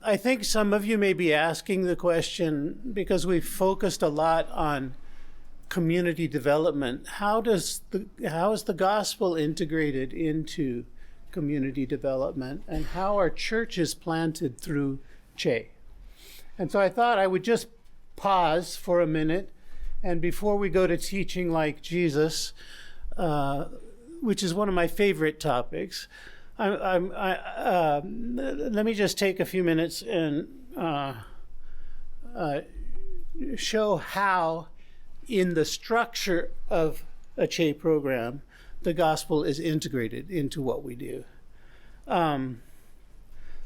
I think some of you may be asking the question, because we've focused a lot on community development. How is the gospel integrated into community development, and how are churches planted through Che? And so I thought I would just pause for a minute, and before we go to teaching like Jesus, which is one of my favorite topics, let me just take a few minutes and show how, in the structure of a Che program, the gospel is integrated into what we do.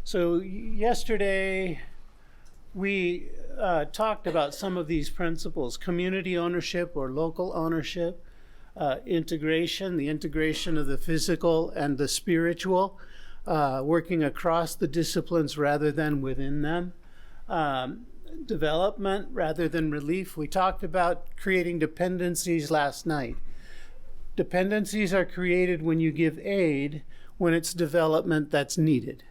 So yesterday we talked about some of these principles: community ownership or local ownership, integration, the integration of the physical and the spiritual, working across the disciplines rather than within them, development rather than relief. We talked about creating dependencies last night. Dependencies are created when you give aid, when it's development that's needed.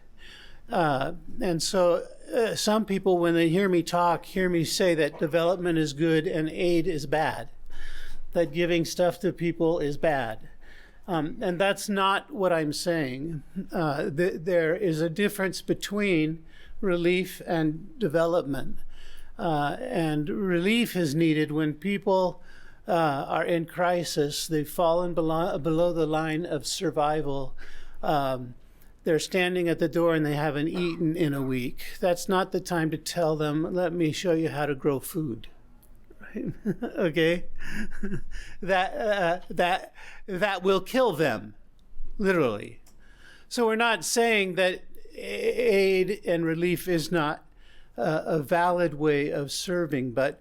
And so some people, when they hear me talk, hear me say that development is good and aid is bad, that giving stuff to people is bad. And that's not what I'm saying. There is a difference between relief and development. And relief is needed when people are in crisis. They've fallen below the line of survival. They're standing at the door and they haven't eaten in a week. That's not the time to tell them, let me show you how to grow food. Right? Okay? That will kill them, literally. So we're not saying that aid and relief is not a valid way of serving, but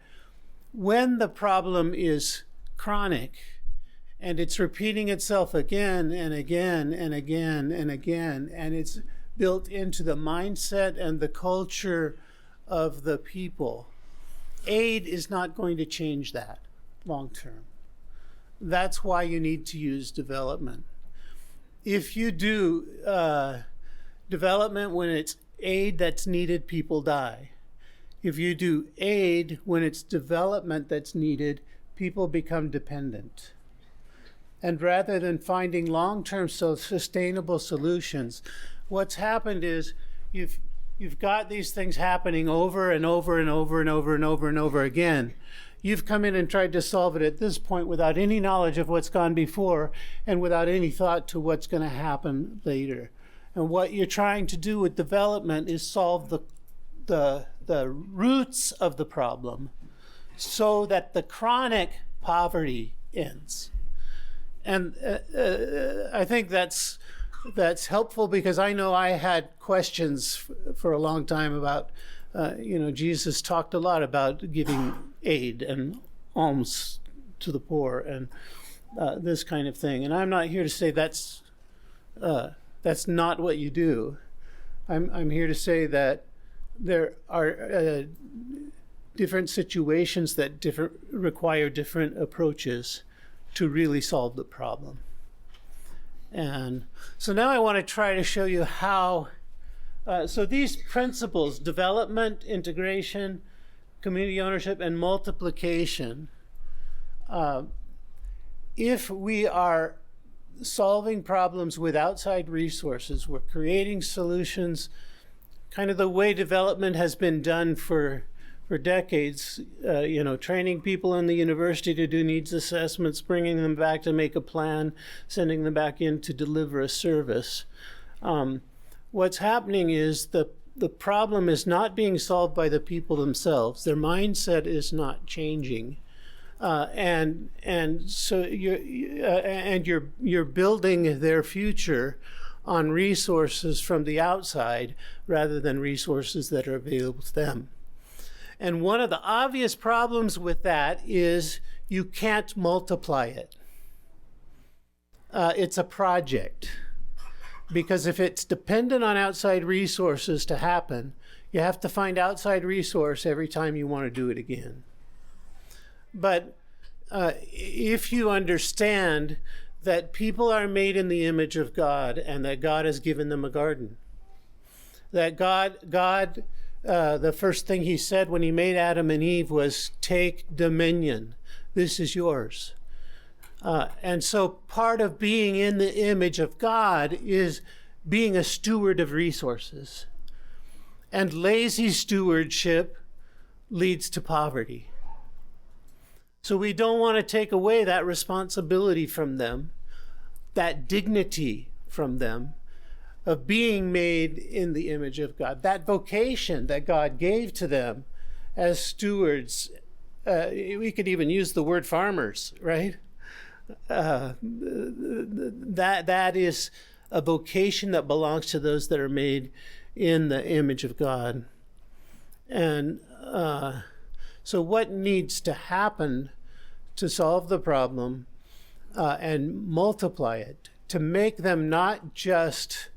when the problem is chronic and it's repeating itself again and again and again and again, and it's built into the mindset and the culture of the people, aid is not going to change that long term. That's why you need to use development. If you do development when it's aid that's needed, people die. If you do aid when it's development that's needed, people become dependent. And rather than finding long-term sustainable solutions, what's happened is you've got these things happening over and over and over and over and over and over again. You've come in and tried to solve it at this point without any knowledge of what's gone before and without any thought to what's going to happen later. And what you're trying to do with development is solve the roots of the problem so that the chronic poverty ends. And I think that's helpful, because I know I had questions for a long time about, Jesus talked a lot about giving aid and alms to the poor and this kind of thing. And I'm not here to say that's not what you do. I'm here to say that there are different situations that require different approaches to really solve the problem. And so now I want to try to show you how, so these principles, development, integration, community ownership, and multiplication, if we are solving problems with outside resources, we're creating solutions, kind of the way development has been done for decades, training people in the university to do needs assessments, bringing them back to make a plan, sending them back in to deliver a service. What's happening is the problem is not being solved by the people themselves. Their mindset is not changing. And so you're building their future on resources from the outside rather than resources that are available to them. And one of the obvious problems with that is you can't multiply it. It's a project. Because if it's dependent on outside resources to happen, you have to find outside resource every time you want to do it again. But if you understand that people are made in the image of God and that God has given them a garden, that God, the first thing he said when he made Adam and Eve was, take dominion. This is yours. And so part of being in the image of God is being a steward of resources. And lazy stewardship leads to poverty. So we don't want to take away that responsibility from them, that dignity from them of being made in the image of God, that vocation that God gave to them as stewards. We could even use the word farmers, right? That is a vocation that belongs to those that are made in the image of God. And so what needs to happen to solve the problem and multiply it, to make them not just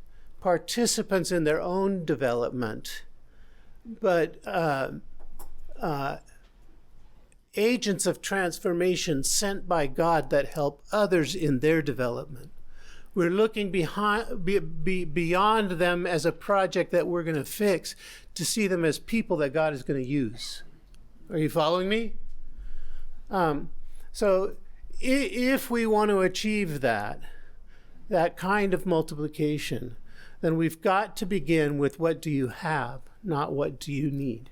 participants in their own development, but agents of transformation sent by God that help others in their development. We're looking beyond them as a project that we're going to fix to see them as people that God is going to use. Are you following me? So if we want to achieve that kind of multiplication, then we've got to begin with what do you have, not what do you need.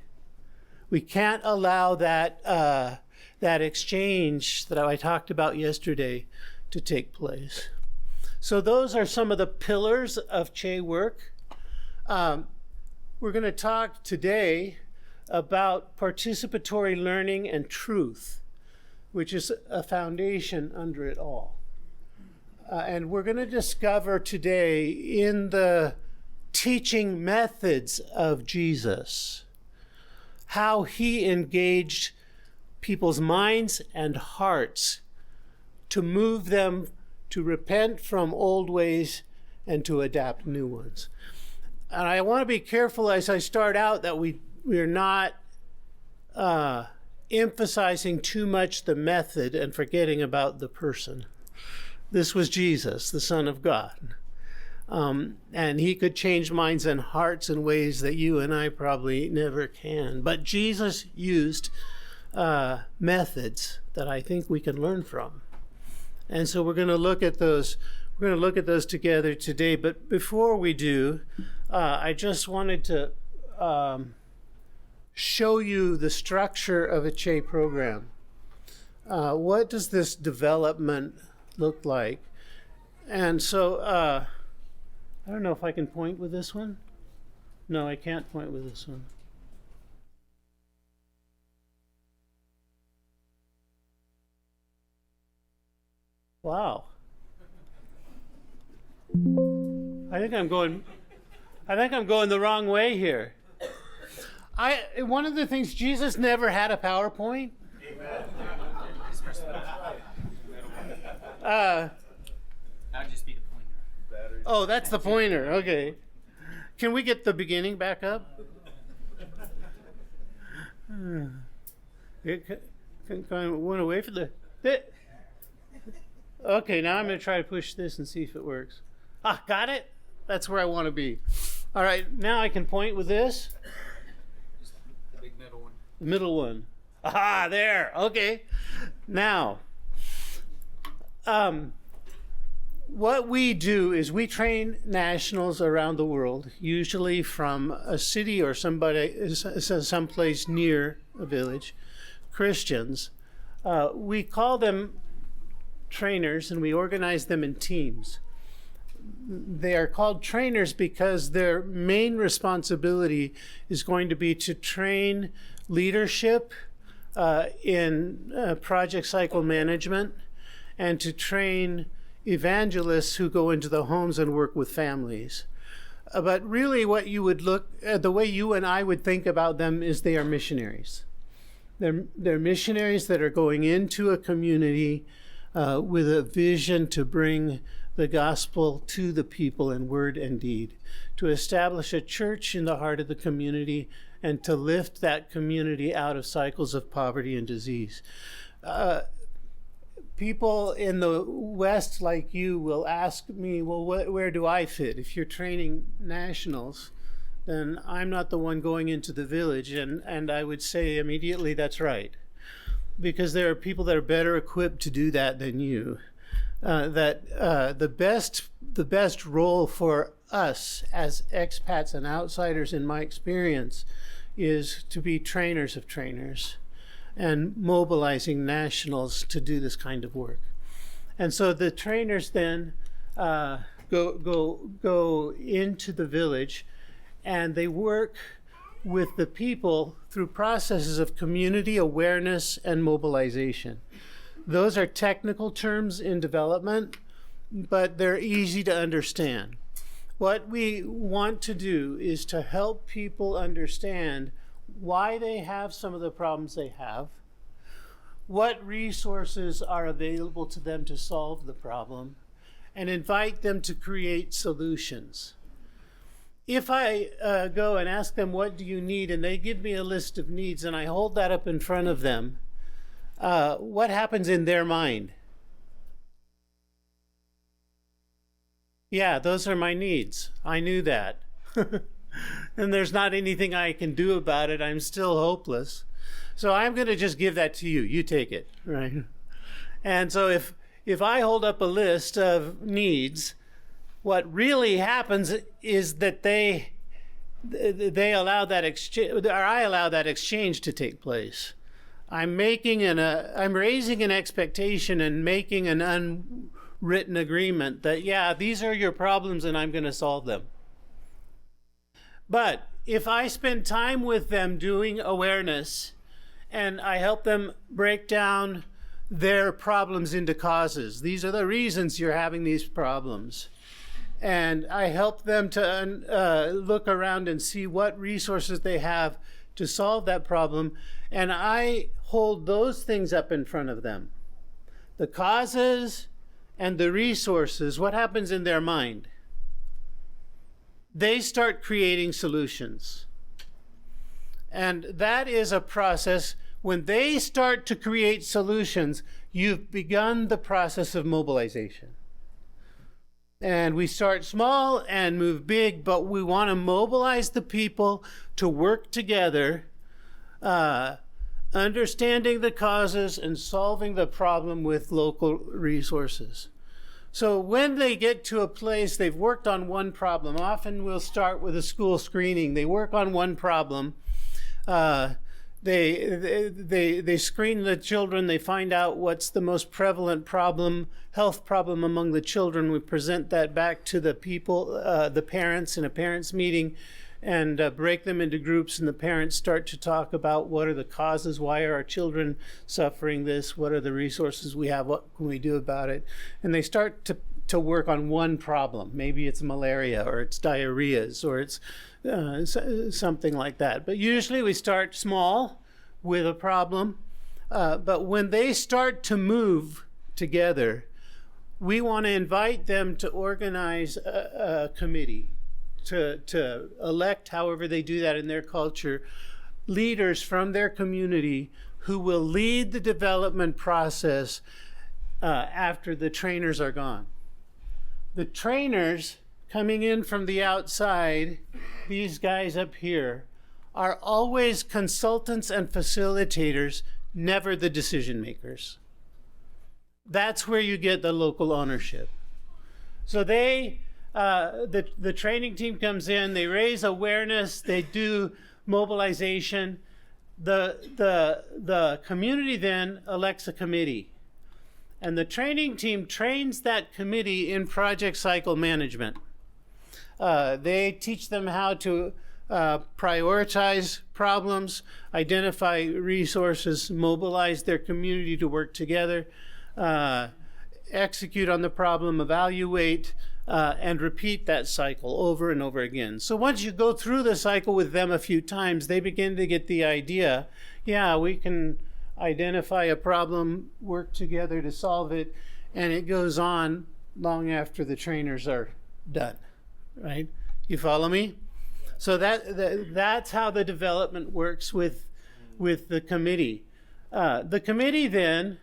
We can't allow that exchange that I talked about yesterday to take place. So those are some of the pillars of Che work. We're going to talk today about participatory learning and truth, which is a foundation under it all. And we're going to discover today in the teaching methods of Jesus how he engaged people's minds and hearts to move them to repent from old ways and to adapt new ones. And I want to be careful as I start out that we're not emphasizing too much the method and forgetting about the person. This was Jesus, the Son of God. And he could change minds and hearts in ways that you and I probably never can. But Jesus used methods that I think we can learn from. And so we're going to look at those. We're going to look at those together today. But before we do, I just wanted to show you the structure of a Che program. What does this development look like? And so I don't know if I can point with this one. No, I can't point with this one. Wow. I think I'm going the wrong way here. One of the things, Jesus never had a PowerPoint. That would just be the pointer. Oh, that's the pointer. Okay. Can we get the beginning back up? It went away from the... Okay, now I'm going to try to push this and see if it works. Ah, got it? That's where I want to be. All right, now I can point with this. Just the big middle one. The middle one. Aha, there. Okay. Now, what we do is we train nationals around the world, usually from a city or someplace near a village, Christians. We call them trainers and we organize them in teams. They are called trainers because their main responsibility is going to be to train leadership in project cycle management and to train evangelists who go into the homes and work with families. But really what you would the way you and I would think about them is they are missionaries. They're missionaries that are going into a community with a vision to bring the gospel to the people in word and deed, to establish a church in the heart of the community and to lift that community out of cycles of poverty and disease. People in the West like you will ask me, well, where do I fit? If you're training nationals, then I'm not the one going into the village. And I would say immediately that's right. Because there are people that are better equipped to do that than you. The best role for us as expats and outsiders, in my experience, is to be trainers of trainers and mobilizing nationals to do this kind of work. And so the trainers then go into the village, and they work with the people through processes of community awareness and mobilization. Those are technical terms in development, but they're easy to understand. What we want to do is to help people understand why they have some of the problems they have, what resources are available to them to solve the problem, and invite them to create solutions. If I go and ask them, what do you need? And they give me a list of needs, and I hold that up in front of them, what happens in their mind? Yeah, those are my needs. I knew that. And there's not anything I can do about it. I'm still hopeless. So I'm going to just give that to you. You take it, right? And so if I hold up a list of needs, what really happens is that they allow that exchange, or I allow that exchange to take place. I'm raising an expectation and making an unwritten agreement that, yeah, these are your problems and I'm going to solve them. But if I spend time with them doing awareness and I help them break down their problems into causes, these are the reasons you're having these problems. And I help them to look around and see what resources they have to solve that problem. And I hold those things up in front of them. The causes and the resources, what happens in their mind? They start creating solutions. And that is a process. When they start to create solutions, you've begun the process of mobilization. And we start small and move big, but we want to mobilize the people to work together, understanding the causes and solving the problem with local resources. So when they get to a place, they've worked on one problem. Often we'll start with a school screening. They work on one problem. They screen the children. They find out what's the most prevalent problem, health problem among the children. We present that back to the people, the parents, in a parents' meeting, and break them into groups. And the parents start to talk about what are the causes, why are our children suffering this, what are the resources we have, what can we do about it. And they start to work on one problem. Maybe it's malaria, or it's diarrheas, or it's something like that. But usually we start small with a problem. But when they start to move together, we want to invite them to organize a committee, to elect, however they do that in their culture, leaders from their community who will lead the development process after the trainers are gone. The trainers coming in from the outside, these guys up here, are always consultants and facilitators, never the decision makers. That's where you get the local ownership. So the training team comes in, they raise awareness, they do mobilization. The community then elects a committee. And the training team trains that committee in project cycle management. They teach them how to prioritize problems, identify resources, mobilize their community to work together, execute on the problem, evaluate, and repeat that cycle over and over again. So once you go through the cycle with them a few times, they begin to get the idea, yeah, we can identify a problem, work together to solve it, and it goes on long after the trainers are done, right? You follow me? So that's how the development works with the committee. The committee then,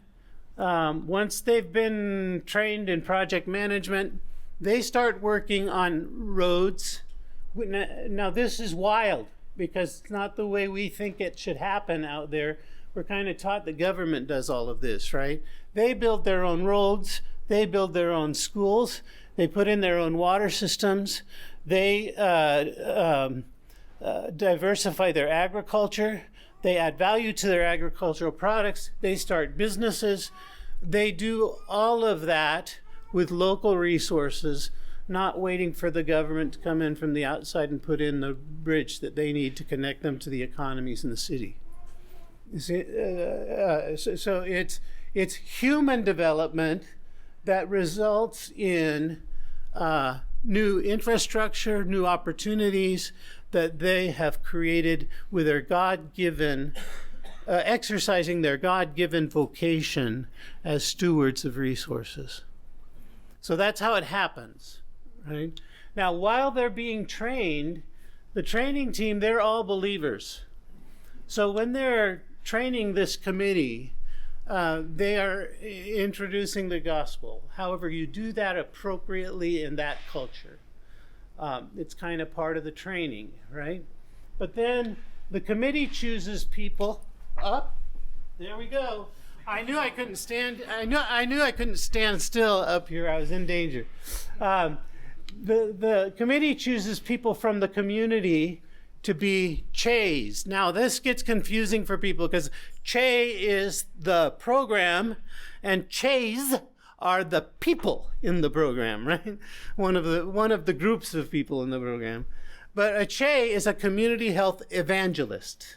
once they've been trained in project management, they start working on roads, Now this is wild because it's not the way we think it should happen out there. We're kind of taught the government does all of this, right? They build their own roads, they build their own schools, they put in their own water systems, they diversify their agriculture, they add value to their agricultural products, they start businesses, they do all of that with local resources, not waiting for the government to come in from the outside and put in the bridge that they need to connect them to the economies in the city. You see, so it's human development that results in new infrastructure, new opportunities that they have created with their God-given, exercising their God-given vocation as stewards of resources. So that's how it happens, right? Now, while they're being trained, the training team, they're all believers. So when they're training this committee, they are introducing the gospel. However, you do that appropriately in that culture. It's kind of part of the training, right? But then the committee chooses people up. There we go. I knew I couldn't stand. I knew I couldn't stand still up here. I was in danger. The committee chooses people from the community to be Ch's. Now this gets confusing for people because Che is the program and Ch's are the people in the program, right? One of the groups of people in the program. But a Che is a community health evangelist.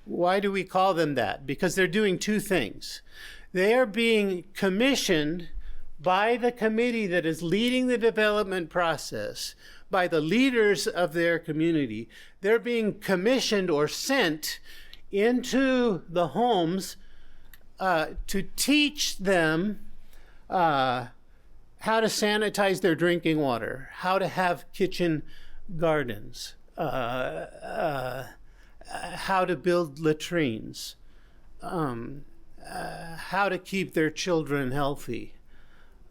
Why do we call them that? Because they're doing two things. They are being commissioned by the committee that is leading the development process, by the leaders of their community. They're being commissioned or sent into the homes to teach them how to sanitize their drinking water, how to have kitchen gardens, how to build latrines, how to keep their children healthy,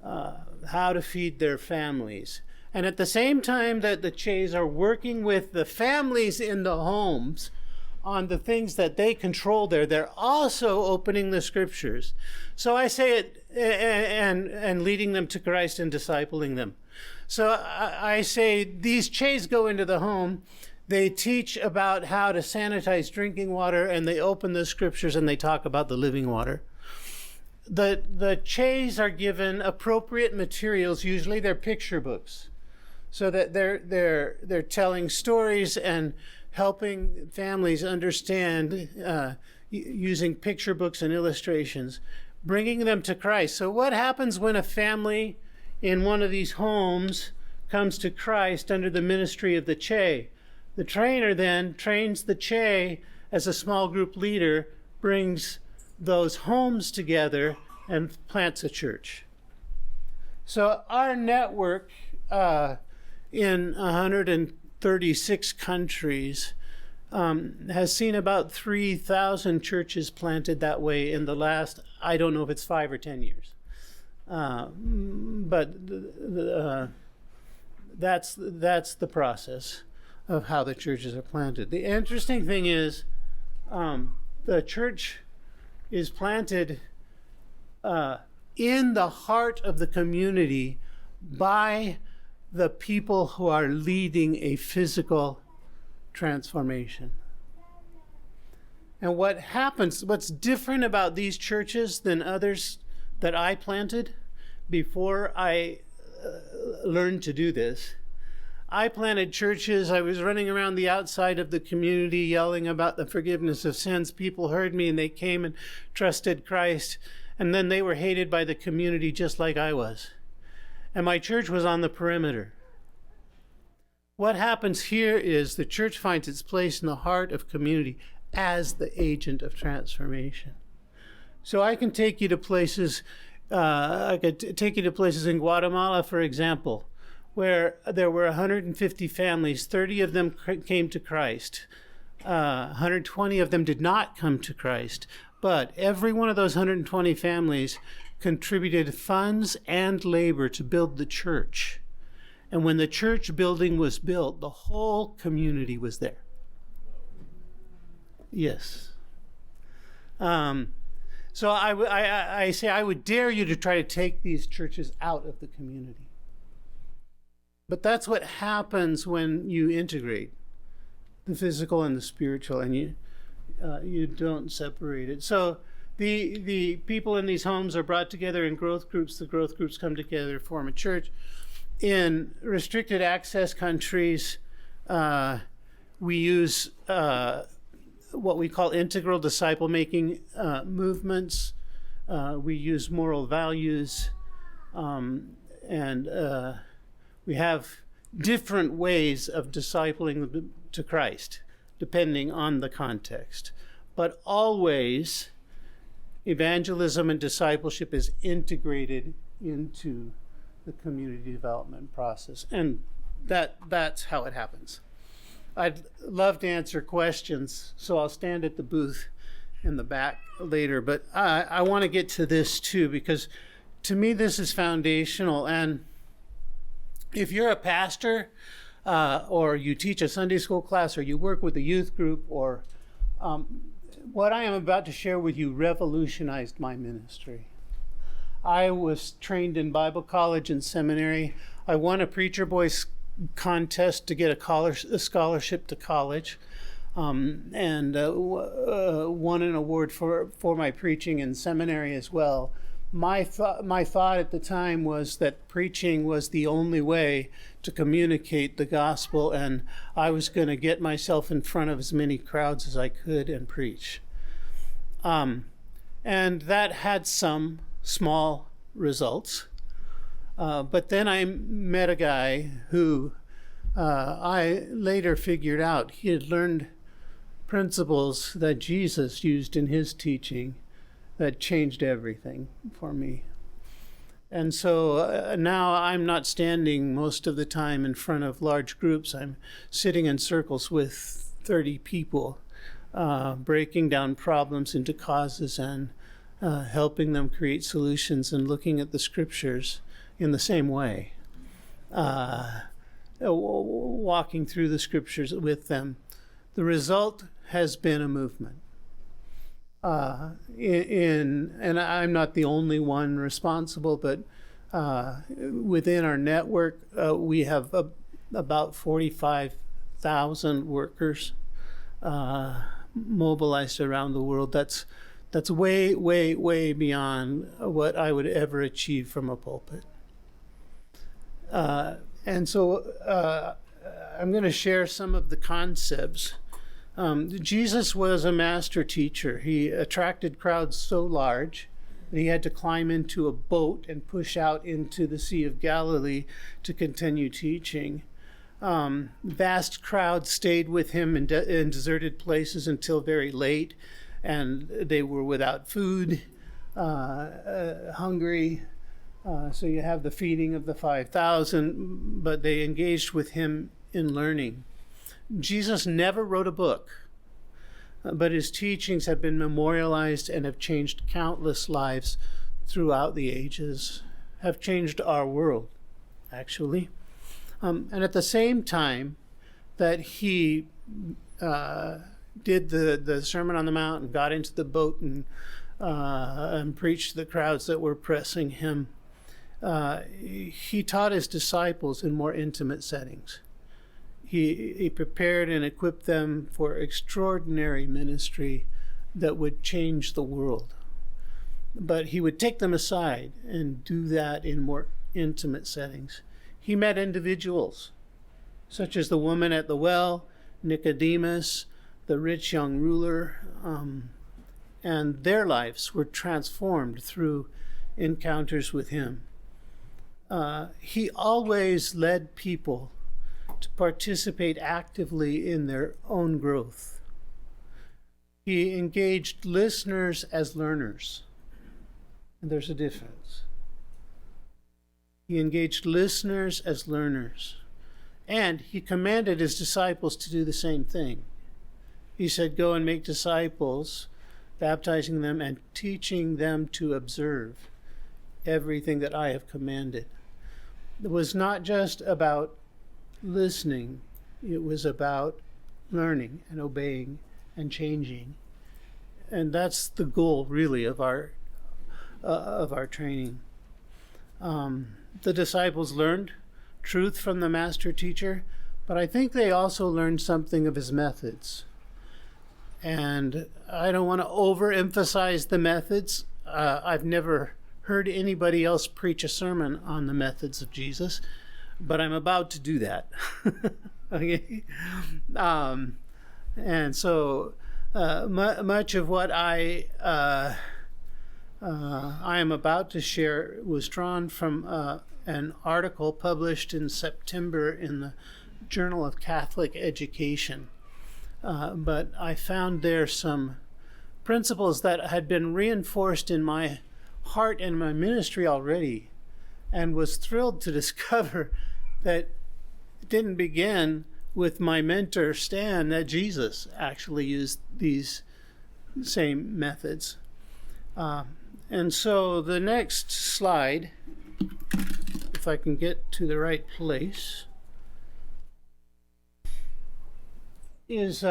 how to feed their families. And at the same time that the Ch's are working with the families in the homes on the things that they control there, they're also opening the scriptures. So I say it and leading them to Christ and discipling them. So I say these Ch's go into the home, they teach about how to sanitize drinking water, and they open the scriptures and they talk about the living water. The Ch's are given appropriate materials, usually they're picture books, so that they're telling stories and helping families understand using picture books and illustrations, bringing them to Christ. So what happens when a family in one of these homes comes to Christ under the ministry of the Che? The trainer then trains the Che as a small group leader, brings those homes together and plants a church. So our network in 136 countries has seen about 3,000 churches planted that way in the last, I don't know if it's 5 or 10 years. But that's the process of how the churches are planted. The interesting thing is the church is planted in the heart of the community by the people who are leading a physical transformation. And what happens, what's different about these churches than others that I planted before I learned to do this, I planted churches. I was running around the outside of the community yelling about the forgiveness of sins. People heard me and they came and trusted Christ. And then they were hated by the community just like I was. And my church was on the perimeter. What happens here is the church finds its place in the heart of community as the agent of transformation. So I can take you to places, in Guatemala, for example, where there were 150 families, 30 of them came to Christ. 120 of them did not come to Christ. But every one of those 120 families contributed funds and labor to build the church. And when the church building was built, the whole community was there. Yes. So I say I would dare you to try to take these churches out of the community. But that's what happens when you integrate the physical and the spiritual, and you don't separate it. So the people in these homes are brought together in growth groups. The growth groups come together, form a church. In restricted access countries, we use what we call integral disciple-making movements. We use moral values, and we have different ways of discipling them to Christ, depending on the context. But always, evangelism and discipleship is integrated into the community development process, and that's how it happens. I'd love to answer questions, so I'll stand at the booth in the back later, but I want to get to this too, because to me this is foundational. And if you're a pastor, or you teach a Sunday school class, or you work with a youth group, or what I am about to share with you revolutionized my ministry. I was trained in Bible college and seminary. I won a Preacher Boys contest to get a scholarship to college, and won an award for my preaching in seminary as well. My thought at the time was that preaching was the only way to communicate the gospel, and I was going to get myself in front of as many crowds as I could and preach. And that had some small results. But then I met a guy who I later figured out he had learned principles that Jesus used in his teaching that changed everything for me. And so now I'm not standing most of the time in front of large groups. I'm sitting in circles with 30 people, breaking down problems into causes and helping them create solutions and looking at the scriptures in the same way, walking through the scriptures with them. The result has been a movement. And I'm not the only one responsible, but within our network, we have about 45,000 workers mobilized around the world. That's way, way, way beyond what I would ever achieve from a pulpit. And so I'm going to share some of the concepts. Jesus was a master teacher. He attracted crowds so large that he had to climb into a boat and push out into the Sea of Galilee to continue teaching. Vast crowds stayed with him in deserted places until very late, and they were without food, hungry. So you have the feeding of the 5,000, but they engaged with him in learning. Jesus never wrote a book, but his teachings have been memorialized and have changed countless lives throughout the ages, have changed our world, actually. And at the same time that he did the Sermon on the Mount and got into the boat and preached to the crowds that were pressing him, he taught his disciples in more intimate settings. He prepared and equipped them for extraordinary ministry that would change the world. But he would take them aside and do that in more intimate settings. He met individuals, such as the woman at the well, Nicodemus, the rich young ruler, and their lives were transformed through encounters with him. He always led people to participate actively in their own growth. He engaged listeners as learners, and there's a difference. He engaged listeners as learners, and he commanded his disciples to do the same thing. He said, "Go and make disciples, baptizing them and teaching them to observe everything that I have commanded." It was not just about listening, it was about learning and obeying and changing. And that's the goal, really, of our training. The disciples learned truth from the master teacher, but I think they also learned something of his methods. And I don't want to overemphasize the methods. I've never heard anybody else preach a sermon on the methods of Jesus, but I'm about to do that. Okay? And so much of what I am about to share was drawn from an article published in September in the Journal of Catholic Education. But I found there some principles that had been reinforced in my heart and my ministry already, and was thrilled to discover that it didn't begin with my mentor, Stan, that Jesus actually used these same methods. And so the next slide, if I can get to the right place, is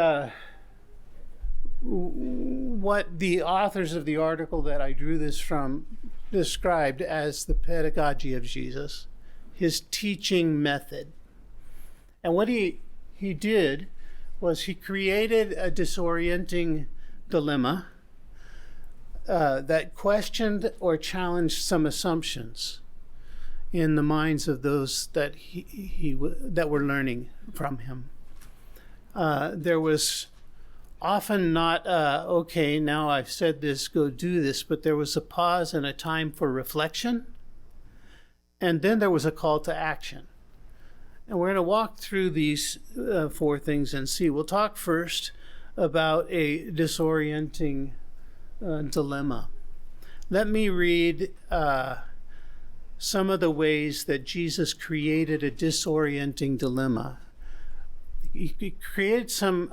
what the authors of the article that I drew this from described as the pedagogy of Jesus, his teaching method. And what he did was he created a disorienting dilemma that questioned or challenged some assumptions in the minds of those that that were learning from him. There was often not, okay, now I've said this, go do this, but there was a pause and a time for reflection, and then there was a call to action. And we're going to walk through these four things and see. We'll talk first about a disorienting dilemma. Let me read some of the ways that Jesus created a disorienting dilemma. He created some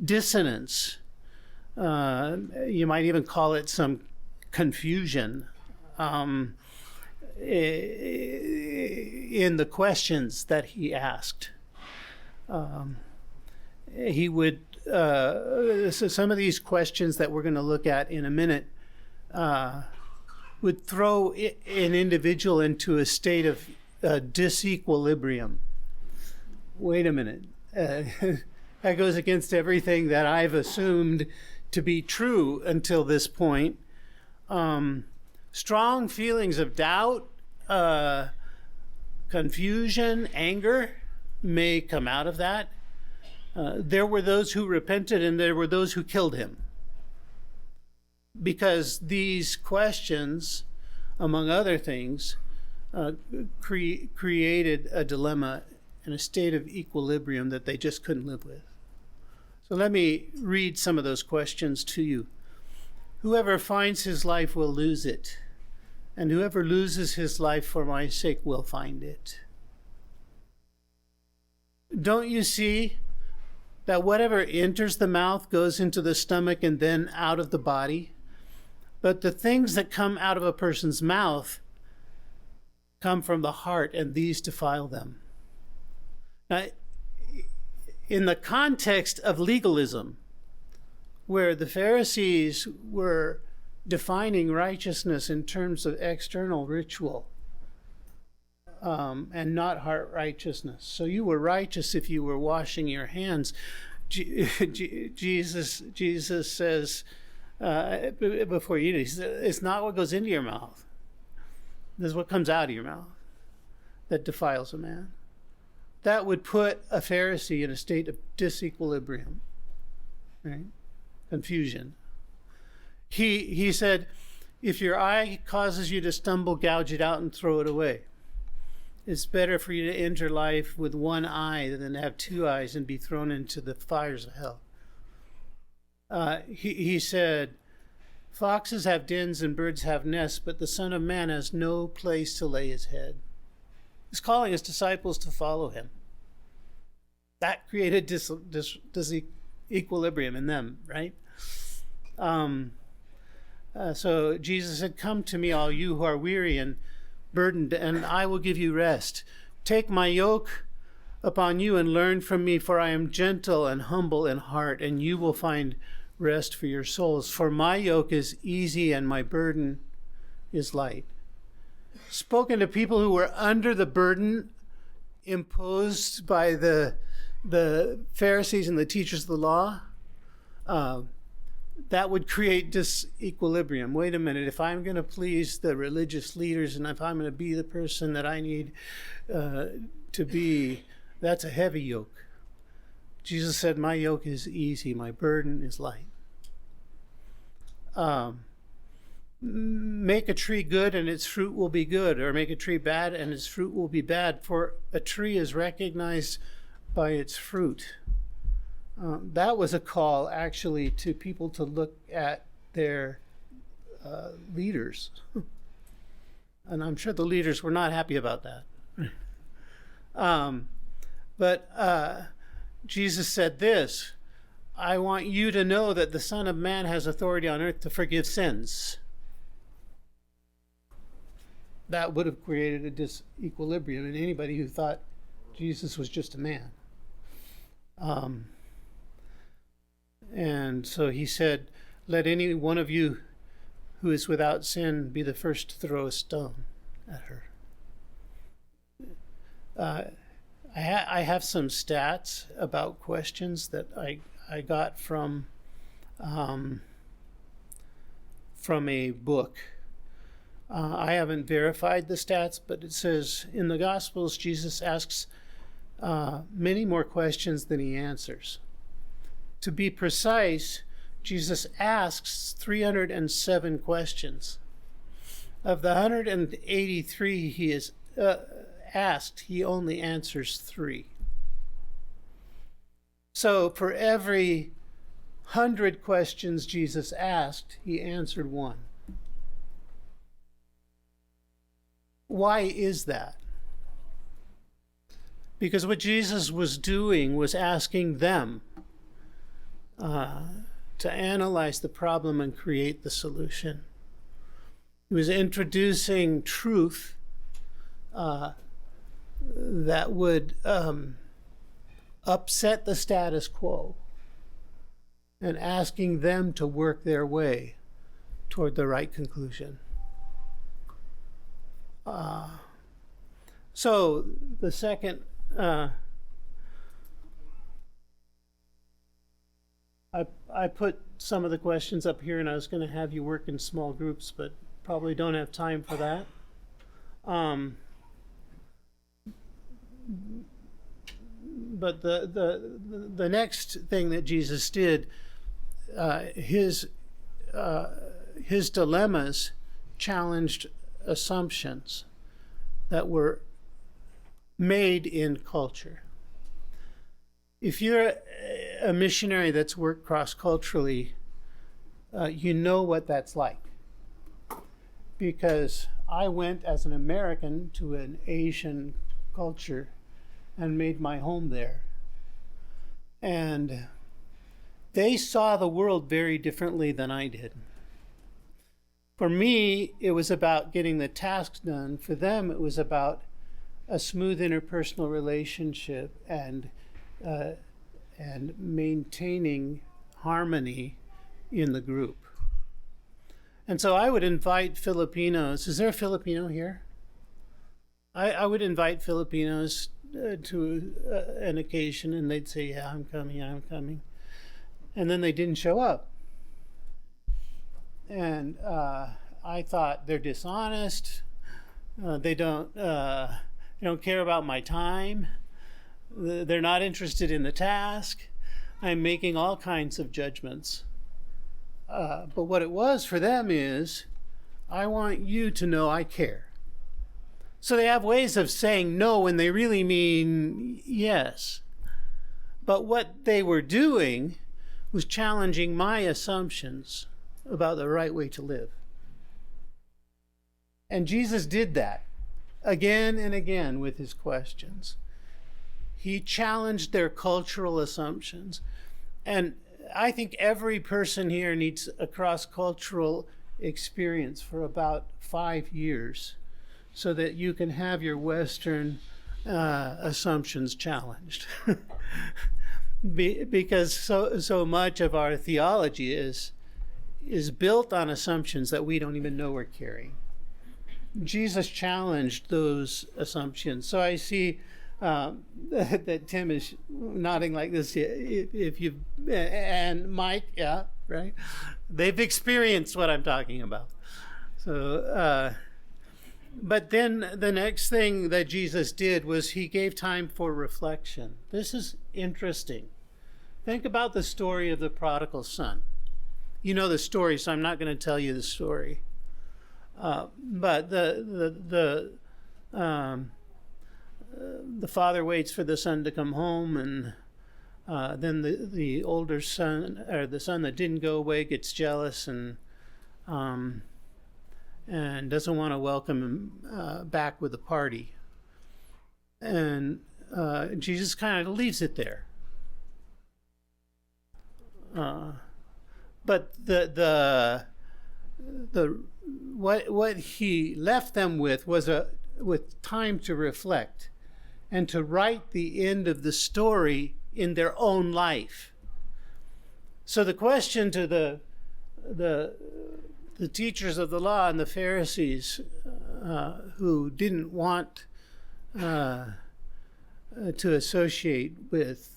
dissonance. You might even call it some confusion in the questions that he asked. He would, so some of these questions that we're going to look at in a minute would throw an individual into a state of disequilibrium. Wait a minute. That goes against everything that I've assumed to be true until this point. Strong feelings of doubt, confusion, anger may come out of that. There were those who repented and there were those who killed him. Because these questions, among other things, created a dilemma and a state of equilibrium that they just couldn't live with. So let me read some of those questions to you. Whoever finds his life will lose it, and whoever loses his life for my sake will find it. Don't you see that whatever enters the mouth goes into the stomach and then out of the body? But the things that come out of a person's mouth come from the heart, and these defile them. Now, in the context of legalism, where the Pharisees were defining righteousness in terms of external ritual and not heart righteousness. So you were righteous if you were washing your hands. Jesus says, before you eat it, he says, it's not what goes into your mouth. This is what comes out of your mouth that defiles a man. That would put a Pharisee in a state of disequilibrium, right? Confusion. He said, if your eye causes you to stumble, gouge it out and throw it away. It's better for you to enter life with one eye than to have two eyes and be thrown into the fires of hell. He said, foxes have dens and birds have nests, but the Son of Man has no place to lay his head. He's calling his disciples to follow him. That created disequilibrium in them, right? So Jesus said, come to me, all you who are weary and burdened, and I will give you rest. Take my yoke upon you and learn from me, for I am gentle and humble in heart, and you will find rest for your souls. For my yoke is easy and my burden is light. Spoken to people who were under the burden imposed by the Pharisees and the teachers of the law, that would create disequilibrium. Wait a minute, if I'm going to please the religious leaders and if I'm going to be the person that I need to be, that's a heavy yoke. Jesus said, my yoke is easy, my burden is light. Make a tree good and its fruit will be good, or make a tree bad and its fruit will be bad, for a tree is recognized by its fruit. That was a call, actually, to people to look at their leaders. And I'm sure the leaders were not happy about that. But Jesus said this, I want you to know that the Son of Man has authority on earth to forgive sins. That would have created a disequilibrium in anybody who thought Jesus was just a man. And so he said, let any one of you who is without sin be the first to throw a stone at her. I have some stats about questions that I got from a book. I haven't verified the stats, but it says in the Gospels, Jesus asks many more questions than he answers. To be precise, Jesus asks 307 questions. Of the 183 he is asked, he only answers 3. So for every 100 questions Jesus asked, he answered 1. Why is that? Because what Jesus was doing was asking them to analyze the problem and create the solution. He was introducing truth that would upset the status quo and asking them to work their way toward the right conclusion. So the second, I put some of the questions up here, and I was going to have you work in small groups, but probably don't have time for that. But the next thing that Jesus did, his dilemmas challenged assumptions that were made in culture. If you're a missionary that's worked cross-culturally, you know what that's like. Because I went as an American to an Asian culture and made my home there. And they saw the world very differently than I did. For me, it was about getting the tasks done. For them, it was about a smooth interpersonal relationship and maintaining harmony in the group. And so I would invite Filipinos. Is there a Filipino here? I would invite Filipinos to an occasion, and they'd say, yeah, I'm coming. And then they didn't show up. And I thought, they're dishonest. They don't care about my time. They're not interested in the task. I'm making all kinds of judgments. But what it was for them is, I want you to know I care. So they have ways of saying no when they really mean yes. But what they were doing was challenging my assumptions about the right way to live. And Jesus did that again and again with his questions. He challenged their cultural assumptions. And I think every person here needs a cross-cultural experience for about 5 years so that you can have your Western assumptions challenged. Because so much of our theology is built on assumptions that we don't even know we're carrying. Jesus challenged those assumptions. So I see that Tim is nodding like this. If you and Mike, yeah, right, they've experienced what I'm talking about. So, but then the next thing that Jesus did was he gave time for reflection. This is interesting. Think about the story of the prodigal son. You know the story, so I'm not going to tell you the story. But the father waits for the son to come home, and then the older son, or the son that didn't go away, gets jealous and doesn't want to welcome him back with a party. And Jesus kind of leaves it there. But what he left them with was with time to reflect and to write the end of the story in their own life. So the question to the teachers of the law and the Pharisees who didn't want to associate with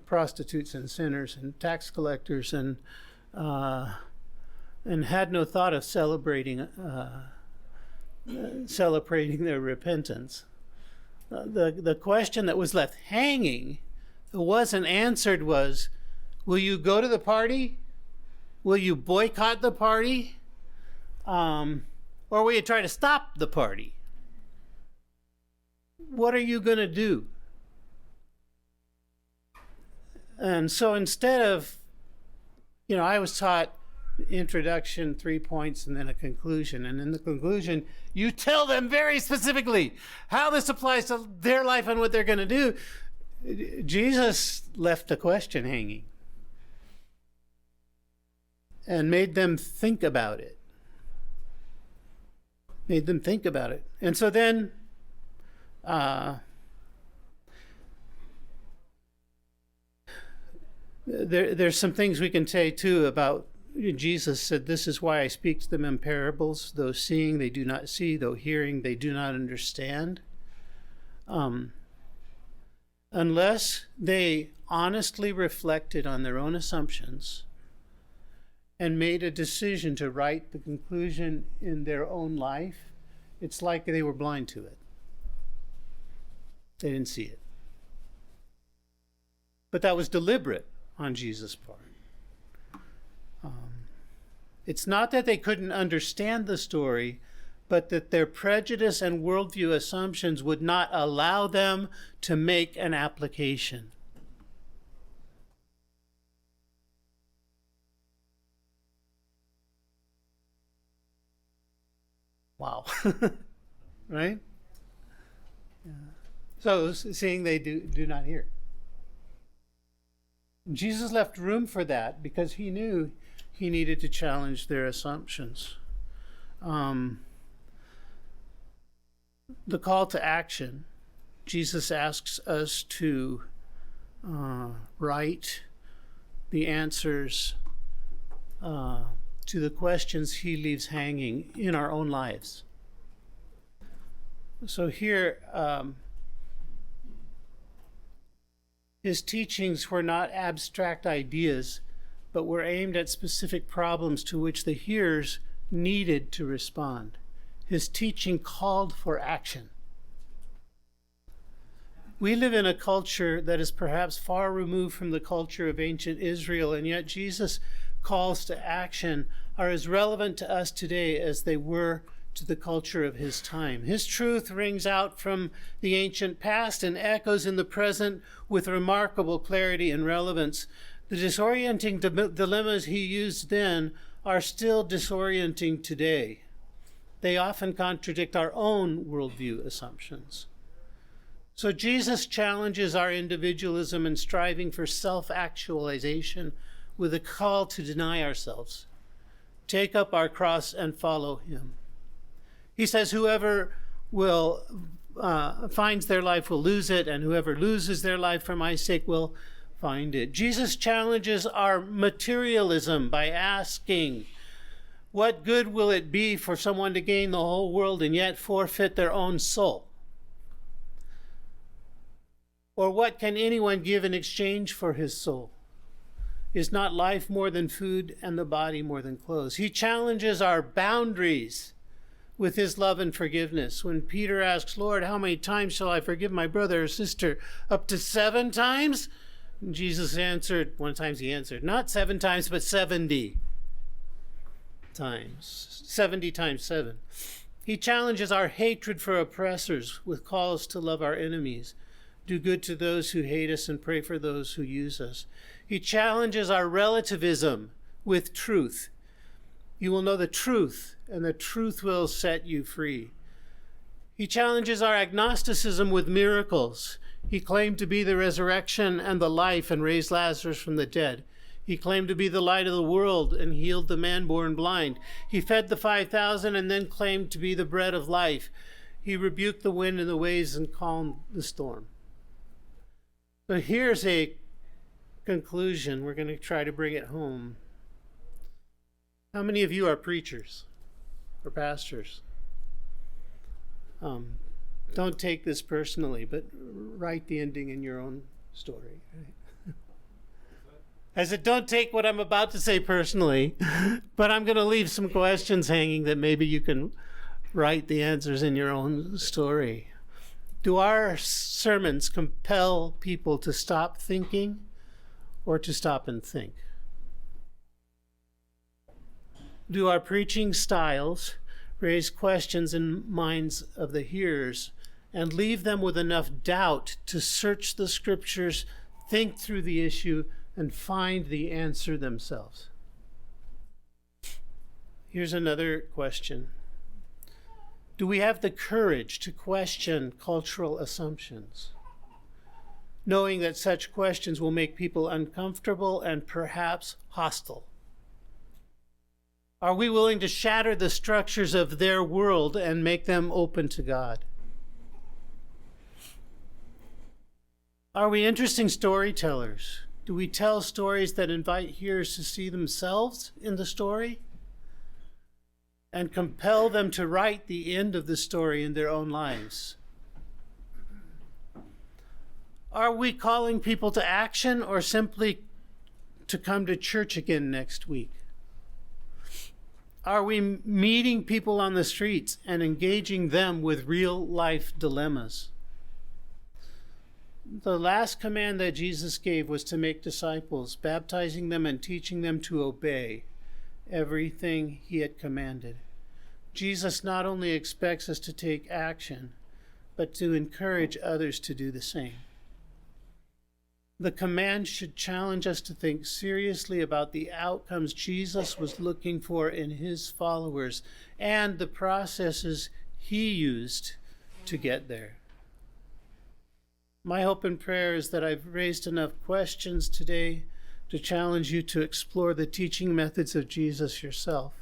prostitutes and sinners and tax collectors and had no thought of celebrating their repentance. The question that was left hanging, that wasn't answered, was, will you go to the party? Will you boycott the party? Or will you try to stop the party? What are you going to do? And so instead of, I was taught introduction, 3 points, and then a conclusion. And in the conclusion, you tell them very specifically how this applies to their life and what they're going to do. Jesus left the question hanging and made them think about it. And so then there's some things we can say too about Jesus said, this is why I speak to them in parables. Though seeing, they do not see. Though hearing, they do not understand. Unless they honestly reflected on their own assumptions and made a decision to write the conclusion in their own life, it's like they were blind to it. They didn't see it. But that was deliberate on Jesus' part. It's not that they couldn't understand the story, but that their prejudice and worldview assumptions would not allow them to make an application. Wow. Right? Yeah. So, seeing, they do not hear. Jesus left room for that because he knew he needed to challenge their assumptions. The call to action, Jesus asks us to write the answers to the questions he leaves hanging in our own lives. So here, his teachings were not abstract ideas, but were aimed at specific problems to which the hearers needed to respond. His teaching called for action. We live in a culture that is perhaps far removed from the culture of ancient Israel, and yet Jesus' calls to action are as relevant to us today as they were to the culture of his time. His truth rings out from the ancient past and echoes in the present with remarkable clarity and relevance. The disorienting dilemmas he used then are still disorienting today. They often contradict our own worldview assumptions. So Jesus challenges our individualism and striving for self-actualization with a call to deny ourselves, take up our cross and follow him. He says, whoever will finds their life will lose it, and whoever loses their life for my sake will find it. Jesus challenges our materialism by asking, what good will it be for someone to gain the whole world and yet forfeit their own soul? Or what can anyone give in exchange for his soul? Is not life more than food and the body more than clothes? He challenges our boundaries with his love and forgiveness. When Peter asks, Lord, how many times shall I forgive my brother or sister? Up to 7 times? And Jesus answered, one time he answered, not 7 times, but 70 times. 70 times 7. He challenges our hatred for oppressors with calls to love our enemies, do good to those who hate us, and pray for those who use us. He challenges our relativism with truth. You will know the truth, and the truth will set you free. He challenges our agnosticism with miracles. He claimed to be the resurrection and the life and raised Lazarus from the dead. He claimed to be the light of the world and healed the man born blind. He fed the 5,000 and then claimed to be the bread of life. He rebuked the wind and the waves and calmed the storm. So here's a conclusion. We're going to try to bring it home. How many of you are preachers or pastors? Don't take this personally, but write the ending in your own story. Right? I said, don't take what I'm about to say personally, but I'm going to leave some questions hanging that maybe you can write the answers in your own story. Do our sermons compel people to stop thinking or to stop and think? Do our preaching styles raise questions in minds of the hearers and leave them with enough doubt to search the scriptures, think through the issue, and find the answer themselves? Here's another question. Do we have the courage to question cultural assumptions, knowing that such questions will make people uncomfortable and perhaps hostile? Are we willing to shatter the structures of their world and make them open to God? Are we interesting storytellers? Do we tell stories that invite hearers to see themselves in the story and compel them to write the end of the story in their own lives? Are we calling people to action or simply to come to church again next week? Are we meeting people on the streets and engaging them with real life dilemmas? The last command that Jesus gave was to make disciples, baptizing them and teaching them to obey everything he had commanded. Jesus not only expects us to take action, but to encourage others to do the same. The command should challenge us to think seriously about the outcomes Jesus was looking for in his followers and the processes he used to get there. My hope and prayer is that I've raised enough questions today to challenge you to explore the teaching methods of Jesus yourself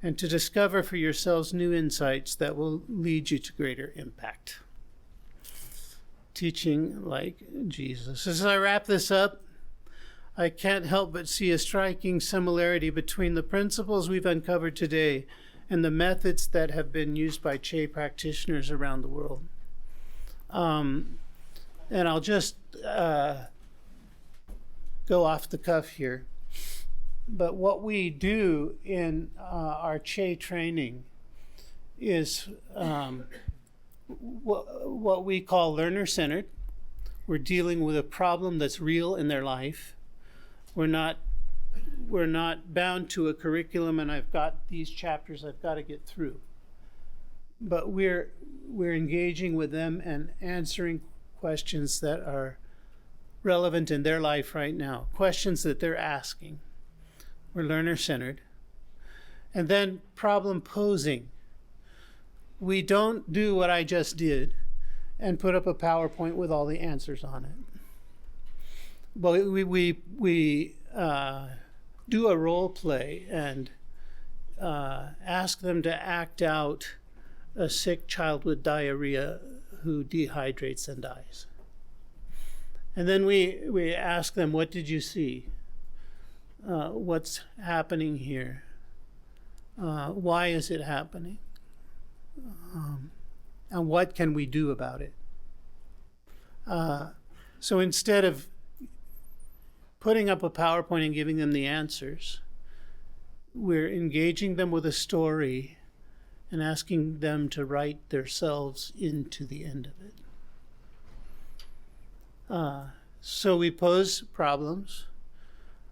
and to discover for yourselves new insights that will lead you to greater impact. Teaching like Jesus. As I wrap this up, I can't help but see a striking similarity between the principles we've uncovered today and the methods that have been used by Che practitioners around the world. And I'll just go off the cuff here. But what we do in our Che training is what we call learner-centered. We're dealing with a problem that's real in their life. We're not bound to a curriculum and I've got these chapters I've got to get through. But we're engaging with them and answering questions that are relevant in their life right now, questions that they're asking. We're learner-centered. And then problem posing. We don't do what I just did and put up a PowerPoint with all the answers on it. But we do a role play and ask them to act out a sick child with diarrhea who dehydrates and dies. And then we ask them, what did you see? What's happening here? Why is it happening? And what can we do about it? So instead of putting up a PowerPoint and giving them the answers, we're engaging them with a story and asking them to write themselves into the end of it. So we pose problems,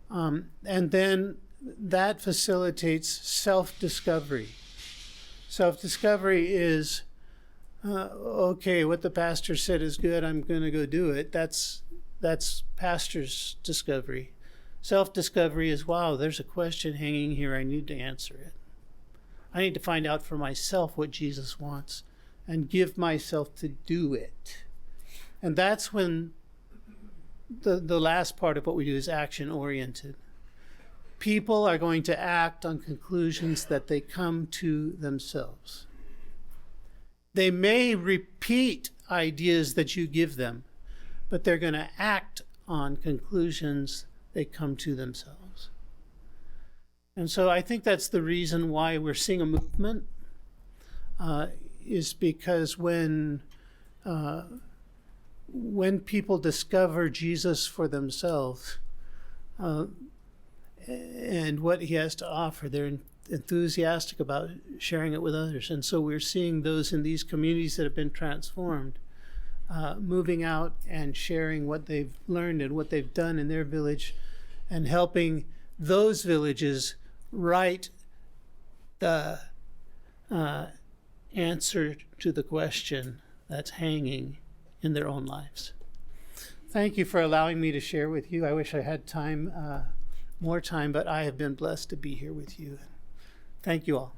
and then that facilitates self-discovery. Self-discovery is, okay, what the pastor said is good, I'm going to go do it. That's pastor's discovery. Self-discovery is, wow, there's a question hanging here, I need to answer it. I need to find out for myself what Jesus wants and give myself to do it. And that's when the last part of what we do is action-oriented. People are going to act on conclusions that they come to themselves. They may repeat ideas that you give them, but they're going to act on conclusions they come to themselves. And so I think that's the reason why we're seeing a movement, is because when people discover Jesus for themselves and what he has to offer, they're enthusiastic about sharing it with others. And so we're seeing those in these communities that have been transformed moving out and sharing what they've learned and what they've done in their village and helping those villages write the answer to the question that's hanging in their own lives. Thank you for allowing me to share with you. I wish I had time, more time, but I have been blessed to be here with you. Thank you all.